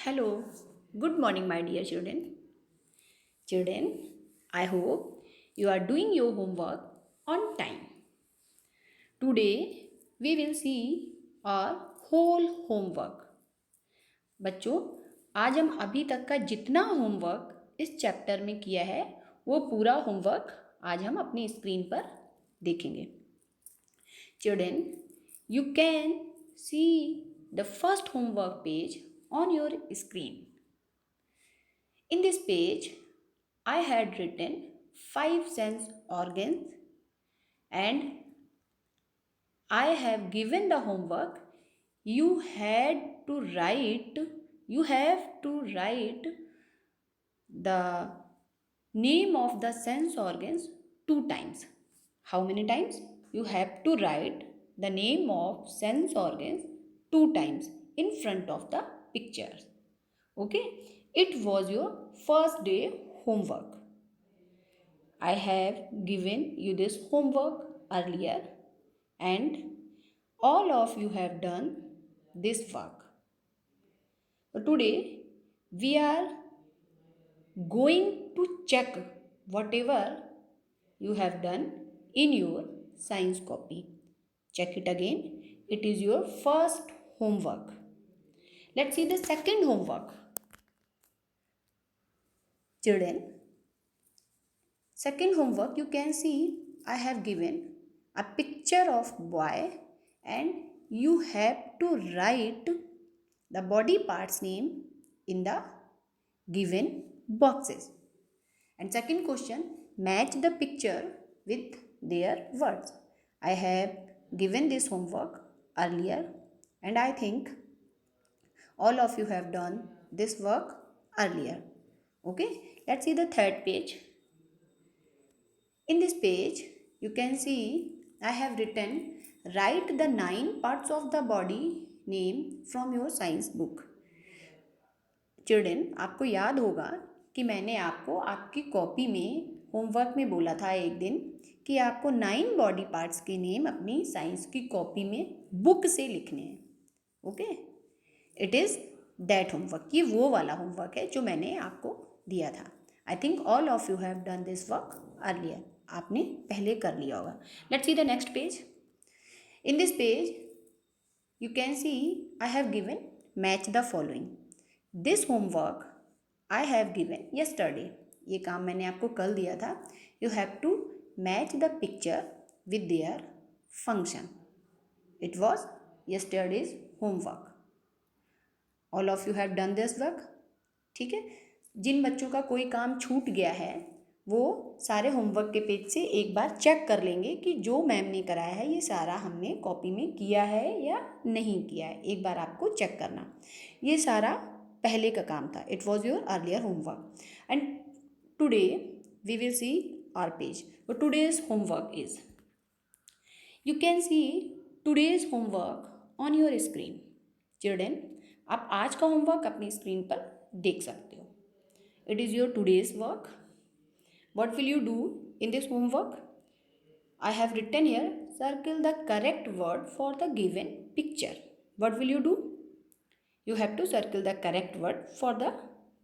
Hello, good morning, my dear children. Children, I hope you are doing your homework on time. Today, we will see our whole homework. बच्चों, आज हम अभी तक का जितना homework इस चैप्टर में किया है वो पूरा होमवर्क आज हम अपनी स्क्रीन पर देखेंगे. Children, you can see the first homework page on your screen. In this page, I had written 5 sense organs and I have given the homework. You have to write the name of the sense organs 2 times. How many times? You have to write the name of sense organs 2 times in front of the pictures. Okay, it was your first day homework. I have given you this homework earlier and all of you have done this work. So today we are going to check whatever you have done in your science copy. Check it again. It is your first homework. Let's see the second homework. Children, second homework, you can see I have given a picture of boy and you have to write the body parts name in the given boxes. And second question, match the picture with their words. I have given this homework earlier and I think all of you have done this work earlier. Okay, let's see the third page. In this page, you can see I have written write the 9 parts of the body name from your science book. Children, आपको याद होगा कि मैंने आपको आपकी copy में homework में बोला था एक दिन कि आपको 9 बॉडी पार्ट्स के नेम अपनी साइंस की कॉपी में बुक से लिखने हैं. Okay, it is that homework. ये वो वाला होमवर्क है जो मैंने आपको दिया था. आई think all of you have done this work earlier. आपने पहले कर लिया होगा. Let's see the next page. In this page you can see I have given match the following. This homework I have given yesterday. ये काम मैंने आपको कल दिया था. You have to match the picture with their function. It was yesterday's homework. All of you have done this work. ठीक है. जिन बच्चों का कोई काम छूट गया है वो सारे होमवर्क के पेज से एक बार चेक कर लेंगे कि जो मैम ने कराया है ये सारा हमने कॉपी में किया है या नहीं किया है. एक बार आपको चेक करना. ये सारा पहले का काम था. It was your earlier homework and today we will see our page. Today's homework is, you can see today's homework on your screen. Children, आप आज का होमवर्क अपनी स्क्रीन पर देख सकते हो. It is your today's work. What will you do in this homework? I have written here, circle the correct word for the given picture. What will you do? You have to circle the correct word for the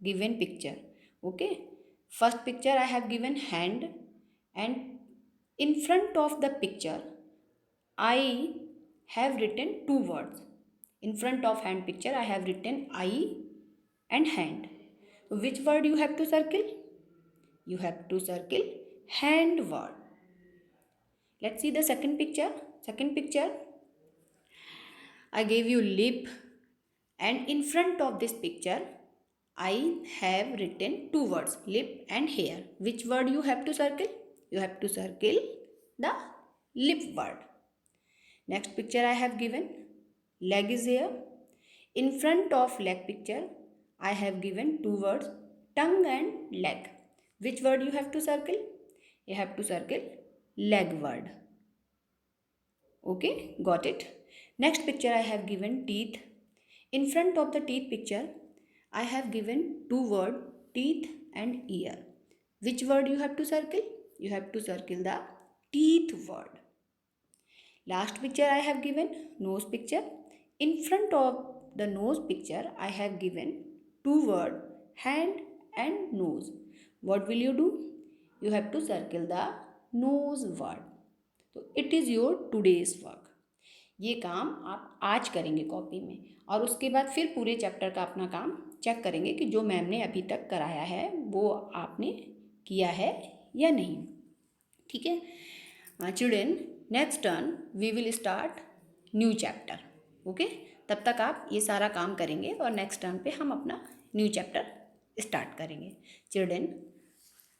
given picture. Okay. First picture I have given hand and in front of the picture I have written 2 words. In front of hand picture I have written eye and hand. So which word you have to circle? You have to circle hand word. Let's see the second picture. Second picture, I gave you lip and in front of this picture I have written 2 words, lip and hair. Which word you have to circle? You have to circle the lip word. Next picture I have given leg is here. In front of leg picture I have given 2 words, tongue and leg. Which word you have to circle? You have to circle leg word. Okay, got it. Next picture I have given teeth. In front of the teeth picture I have given 2 words, teeth and ear. Which word you have to circle? You have to circle the teeth word. Last picture I have given nose picture. In front of the nose picture I have given two word hand and nose. What will you do? You have to circle the nose word. तो it is your today's work. ये काम आप आज करेंगे copy में, और उसके बाद फिर पूरे चैप्टर का अपना काम चेक करेंगे कि जो मैम ने अभी तक कराया है वो आपने किया है या नहीं. ठीक है children, next turn we will start new chapter. Okay, तब तक आप ये सारा काम करेंगे और नेक्स्ट टर्न पे हम अपना न्यू चैप्टर स्टार्ट करेंगे. Children,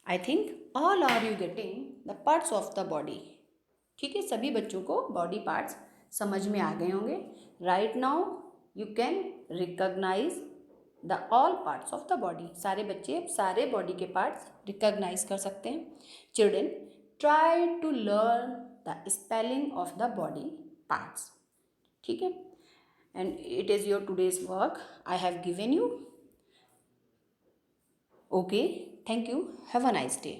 I think all are you getting the parts of the body. ठीक है, सभी बच्चों को बॉडी पार्ट्स समझ में आ गए होंगे. Right now you can recognise the all parts of the body. सारे बच्चे सारे बॉडी के पार्ट्स रिकॉग्नाइज कर सकते हैं. Children, try to learn the spelling of the body parts. ठीक है, and it is your today's work I have given you. Okay, thank you, have a nice day.